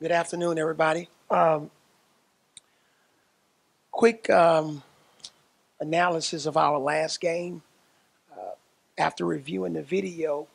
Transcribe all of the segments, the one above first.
Good afternoon, everybody. Quick analysis of our last game. After reviewing the video,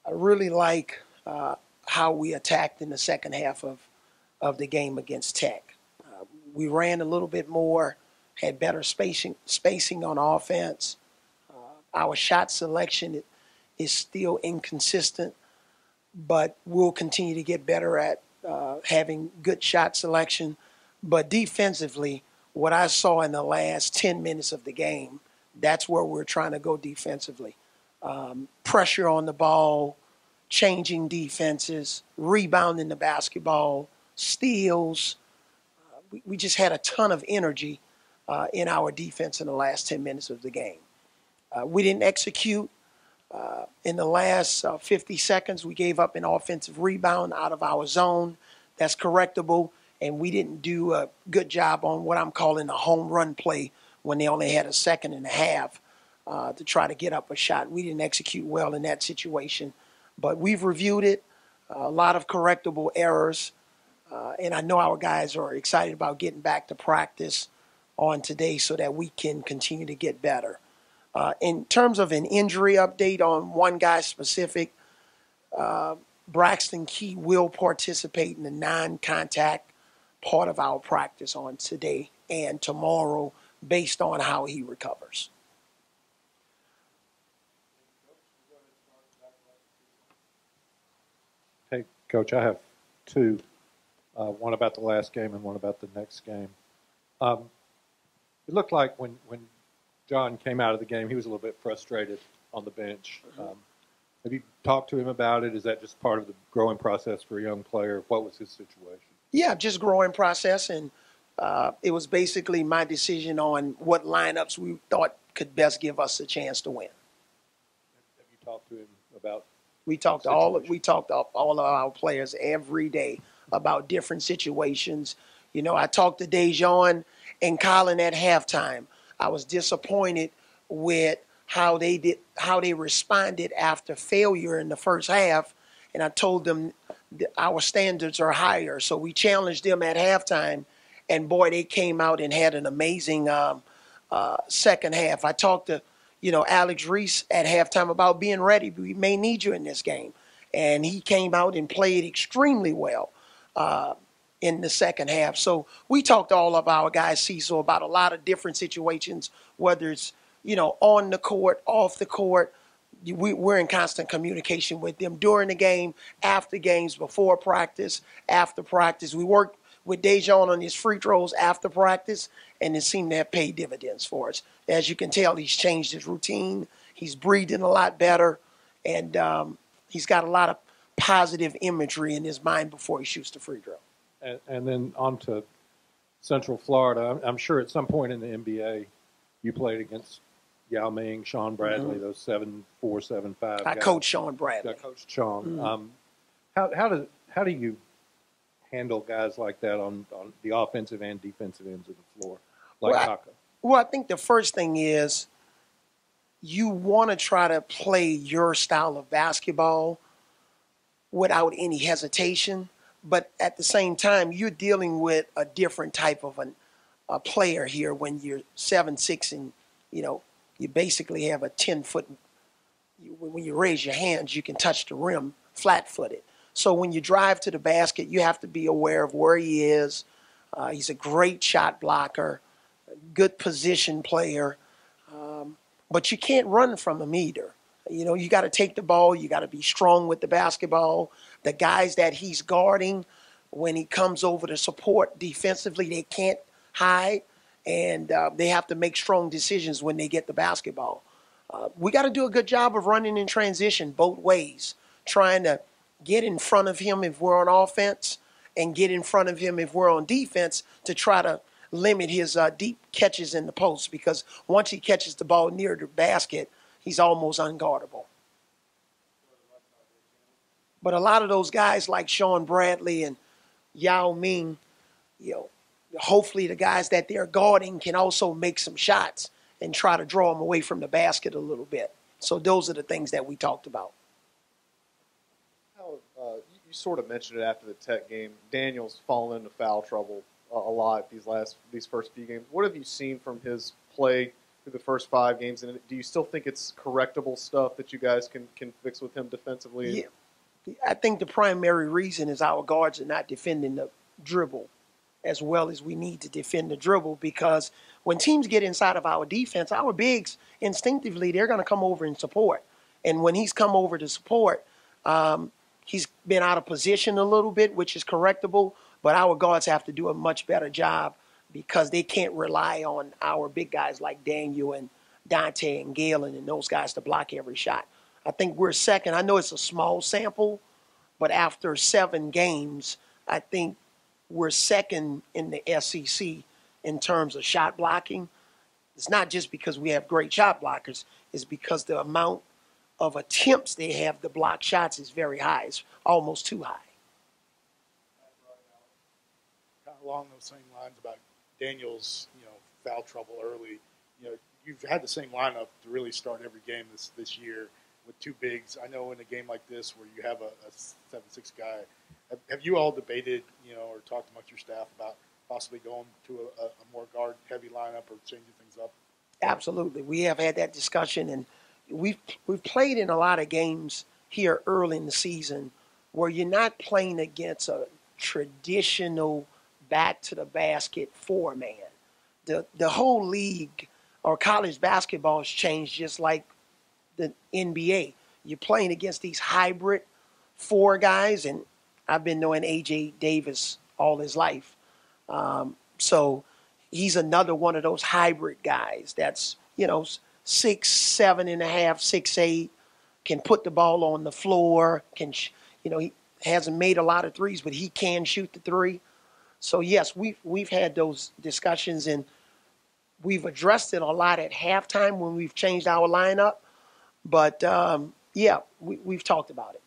I really like how we attacked in the second half of the game against Tech. We ran a little bit more, had better spacing on offense. Our shot selection is still inconsistent, but we'll continue to get better at having good shot selection. But defensively, what I saw in the last 10 minutes of the game, that's where we're trying to go defensively. Pressure on the ball, changing defenses, rebounding the basketball, steals. We just had a ton of energy in our defense in the last 10 minutes of the game. We didn't execute. In the last 50 seconds, we gave up an offensive rebound out of our zone. That's correctable, and we didn't do a good job on what I'm calling a home run play when they only had a second and a half to try to get up a shot. We didn't execute well in that situation, but we've reviewed it, a lot of correctable errors, and I know our guys are excited about getting back to practice on today so that we can continue to get better. In terms of an injury update on one guy specific, Braxton Key will participate in the non-contact part of our practice on today and tomorrow based on how he recovers. Hey, Coach, I have two, one about the last game and one about the next game. It looked like when John came out of the game, he was a little bit frustrated on the bench. Have you talked to him about it? Is that just part of the growing process for a young player? What was his situation? Yeah, just growing process, and it was basically my decision on what lineups we thought could best give us a chance to win. Have you talked to him about? We talked to all of our players every day about different situations. You know, I talked to Dejon and Colin at halftime. I was disappointed with how they responded after failure in the first half, and I told them our standards are higher. So we challenged them at halftime, and boy, they came out and had an amazing second half. I talked to, Alex Reese at halftime about being ready. We may need you in this game, and he came out and played extremely well in the second half. So we talked to all of our guys, Cecil, about a lot of different situations, whether it's, on the court, off the court. We're in constant communication with them during the game, after games, before practice, after practice. We worked with Dejon on his free throws after practice, and it seemed to have paid dividends for us. As you can tell, he's changed his routine. He's breathing a lot better, and he's got a lot of positive imagery in his mind before he shoots the free throw. And then on to Central Florida. I'm sure at some point in the NBA you played against Yao Ming, Sean Bradley, those 7'4", 7'5" guys. I coached Sean Bradley. I coached Sean. How do you handle guys like that on the offensive and defensive ends of the floor, like Tacko? Well, I think the first thing is you want to try to play your style of basketball without any hesitation. But at the same time, you're dealing with a different type of a player here when you're 7'6" and, you basically have a 10-foot. When you raise your hands, you can touch the rim flat-footed. So when you drive to the basket, you have to be aware of where he is. He's a great shot blocker, a good position player, but you can't run from him either. You got to take the ball. You got to be strong with the basketball. The guys that he's guarding, when he comes over to support defensively, they can't hide, and they have to make strong decisions when they get the basketball. We got to do a good job of running in transition both ways, trying to get in front of him if we're on offense and get in front of him if we're on defense to try to limit his deep catches in the post, because once he catches the ball near the basket, he's almost unguardable. But a lot of those guys like Sean Bradley and Yao Ming, hopefully the guys that they're guarding can also make some shots and try to draw them away from the basket a little bit. So those are the things that we talked about. You you sort of mentioned it after the Tech game. Daniel's fallen into foul trouble a lot these first few games. What have you seen from his play through the first 5 games, and do you still think it's correctable stuff that you guys can fix with him defensively? Yeah, I think the primary reason is our guards are not defending the dribble as well as we need to defend the dribble, because when teams get inside of our defense, our bigs instinctively they're going to come over and support. And when he's come over to support, he's been out of position a little bit, which is correctable. But our guards have to do a much better job because they can't rely on our big guys like Daniel and Dante and Galen and those guys to block every shot. I think we're second. I know it's a small sample, but after 7 games, I think we're second in the SEC in terms of shot blocking. It's not just because we have great shot blockers. It's because the amount of attempts they have to block shots is very high. It's almost too high. Kind of along those same lines about Daniel's, foul trouble early. You've had the same lineup to really start every game this year with 2 bigs. I know in a game like this where you have a 7'6" guy, have you all debated, or talked amongst your staff about possibly going to a more guard-heavy lineup or changing things up? Absolutely. We have had that discussion, and we've played in a lot of games here early in the season where you're not playing against a traditional back-to-the-basket 4-man. The whole league or college basketball has changed just like the NBA. You're playing against these hybrid 4 guys, and I've been knowing A.J. Davis all his life. So he's another one of those hybrid guys that's, 6'7.5", 6'8", can put the ball on the floor, he hasn't made a lot of threes, but he can shoot the 3. So yes, we've had those discussions, and we've addressed it a lot at halftime when we've changed our lineup. But we've talked about it.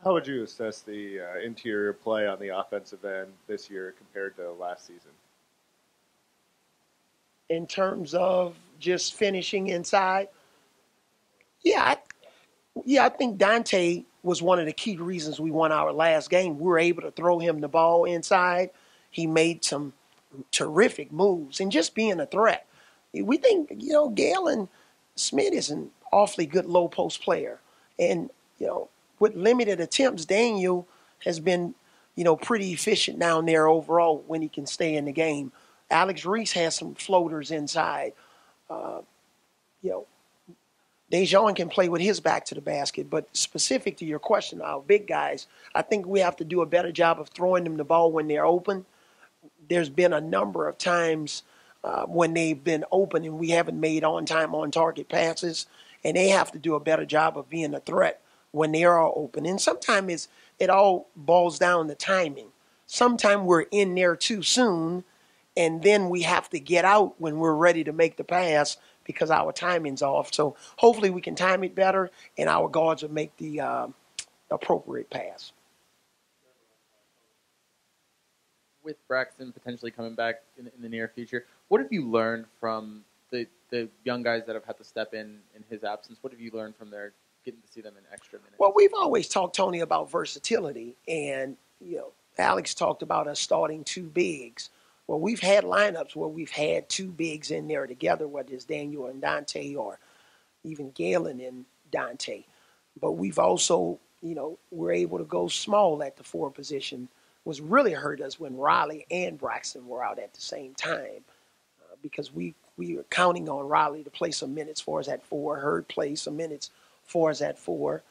How would you assess the interior play on the offensive end this year compared to last season? In terms of just finishing inside, I think Dante was one of the key reasons we won our last game. We were able to throw him the ball inside. He made some terrific moves and just being a threat. We think, Galen Smith is an awfully good low post player. And, with limited attempts, Daniel has been, pretty efficient down there overall when he can stay in the game. Alex Reese has some floaters inside. Dejon can play with his back to the basket. But specific to your question, our big guys, I think we have to do a better job of throwing them the ball when they're open. There's been a number of times when they've been open and we haven't made on-time, on-target passes, and they have to do a better job of being a threat when they are open. And sometimes it all boils down to timing. Sometimes we're in there too soon, and then we have to get out when we're ready to make the pass because our timing's off. So hopefully we can time it better, and our guards will make the appropriate pass. With Braxton potentially coming back in the near future, what have you learned from the young guys that have had to step in his absence? What have you learned from their getting to see them in extra minutes? Well, we've always talked, Tony, about versatility, and Alex talked about us starting 2 bigs. Well, we've had lineups where we've had 2 bigs in there together, whether it's Daniel and Dante or even Galen and Dante. But we've also, we're able to go small at the 4 position. Was really hurt us when Riley and Braxton were out at the same time because we were counting on Riley to play some minutes for us at 4, Hurd play some minutes for us at 4.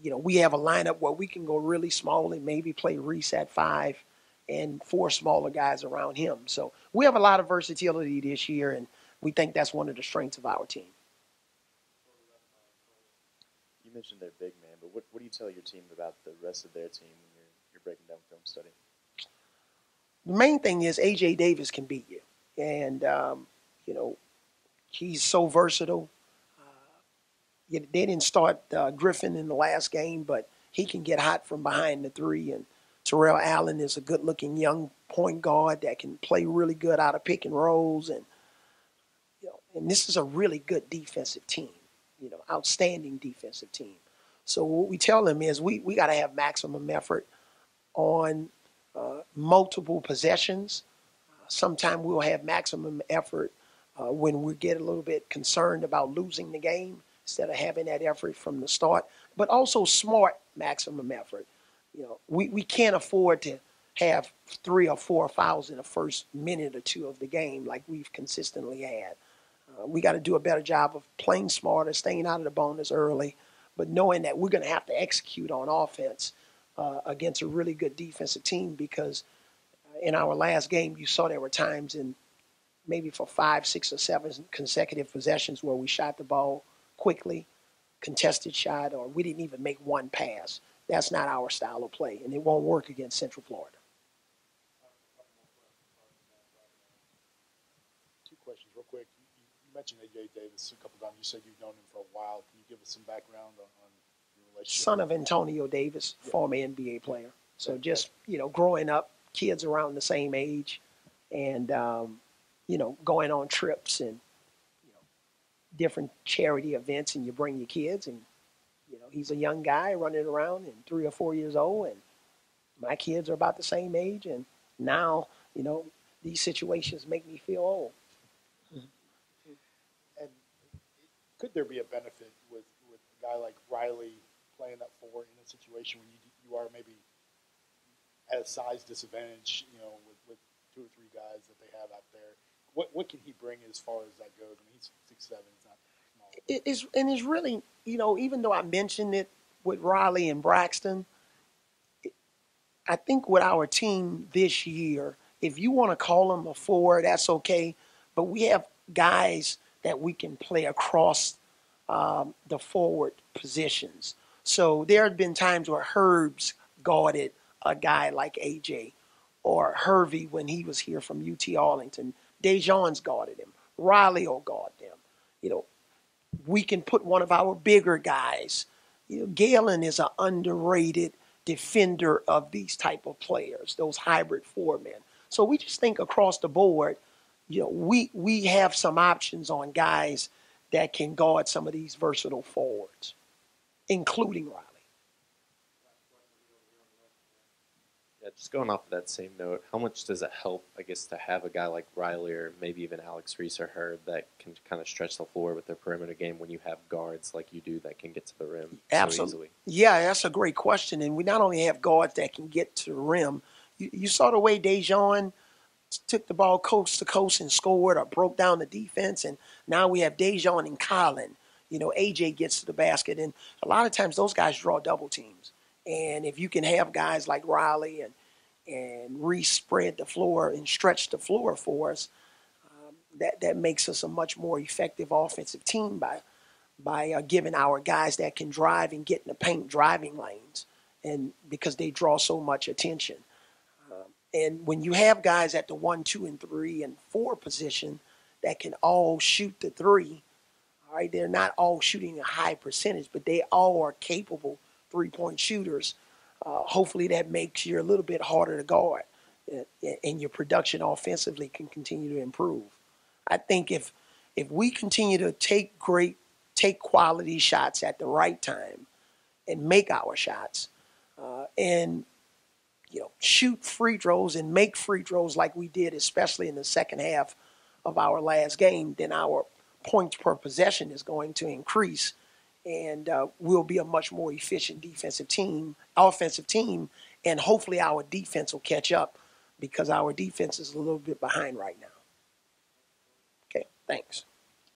We have a lineup where we can go really small and maybe play Reese at 5 and 4 smaller guys around him. So we have a lot of versatility this year, and we think that's one of the strengths of our team. You mentioned their big man, but what do you tell your team about the rest of their team when you're breaking down film study? The main thing is A.J. Davis can beat you. And, he's so versatile. They didn't start Griffin in the last game, but he can get hot from behind the 3. And Terrell Allen is a good-looking young point guard that can play really good out of pick and rolls. And, and this is a really good defensive team, outstanding defensive team. So what we tell them is we got to have maximum effort on multiple possessions. Sometimes we'll have maximum effort when we get a little bit concerned about losing the game instead of having that effort from the start, but also smart maximum effort. We can't afford to have 3 or 4 fouls in the first minute or two of the game like we've consistently had. We got to do a better job of playing smarter, staying out of the bonus early, but knowing that we're going to have to execute on offense against a really good defensive team, because in our last game, you saw there were times in maybe for 5, 6, or 7 consecutive possessions where we shot the ball quickly, contested shot, or we didn't even make one pass. That's not our style of play, and it won't work against Central Florida. 2 questions real quick. You mentioned A.J. Davis a couple times. You said you've known him for a while. Can you give us some background on your relationship? Son of Antonio Davis, former NBA player. So just, growing up, kids around the same age, and, going on trips and, different charity events, and you bring your kids, and, he's a young guy running around and 3 or 4 years old, and my kids are about the same age, and now, these situations make me feel old. And could there be a benefit with a guy like Riley playing that 4 in a situation when you are maybe at a size disadvantage, with 2 or 3 guys that they have out there? What can he bring as far as that goes? I mean, he's 6'7", he's not small. It's really, even though I mentioned it with Riley and Braxton, I think with our team this year, if you want to call him a 4, that's okay. But we have guys that we can play across the forward positions. So there have been times where Herb's guarded a guy like AJ, or Hervey when he was here from UT Arlington. Dejan's guarded him. Riley will guard them. We can put one of our bigger guys. Galen is an underrated defender of these type of players, those hybrid 4-men. So we just think across the board, we have some options on guys that can guard some of these versatile forwards, including Riley. Yeah, just going off of that same note, how much does it help, I guess, to have a guy like Riley or maybe even Alex Reese or Herb that can kind of stretch the floor with their perimeter game when you have guards like you do that can get to the rim so easily? Yeah, that's a great question. And we not only have guards that can get to the rim, you saw the way Dejan took the ball coast to coast and scored or broke down the defense. And now we have Dejan and Colin. AJ gets to the basket. And a lot of times those guys draw double teams. And if you can have guys like Riley and Reese spread the floor and stretch the floor for us, that makes us a much more effective offensive team by giving our guys that can drive and get in the paint driving lanes, and because they draw so much attention. And when you have guys at the 1, 2, and 3, and 4 position that can all shoot the 3, all right, they're not all shooting a high percentage, but they all are capable 3-point shooters. Hopefully that makes you a little bit harder to guard, and your production offensively can continue to improve. I think if we continue to take quality shots at the right time and make our shots, and shoot free throws and make free throws like we did, especially in the second half of our last game, then our points per possession is going to increase, and we'll be a much more efficient offensive team, and hopefully our defense will catch up, because our defense is a little bit behind right now. Okay, thanks.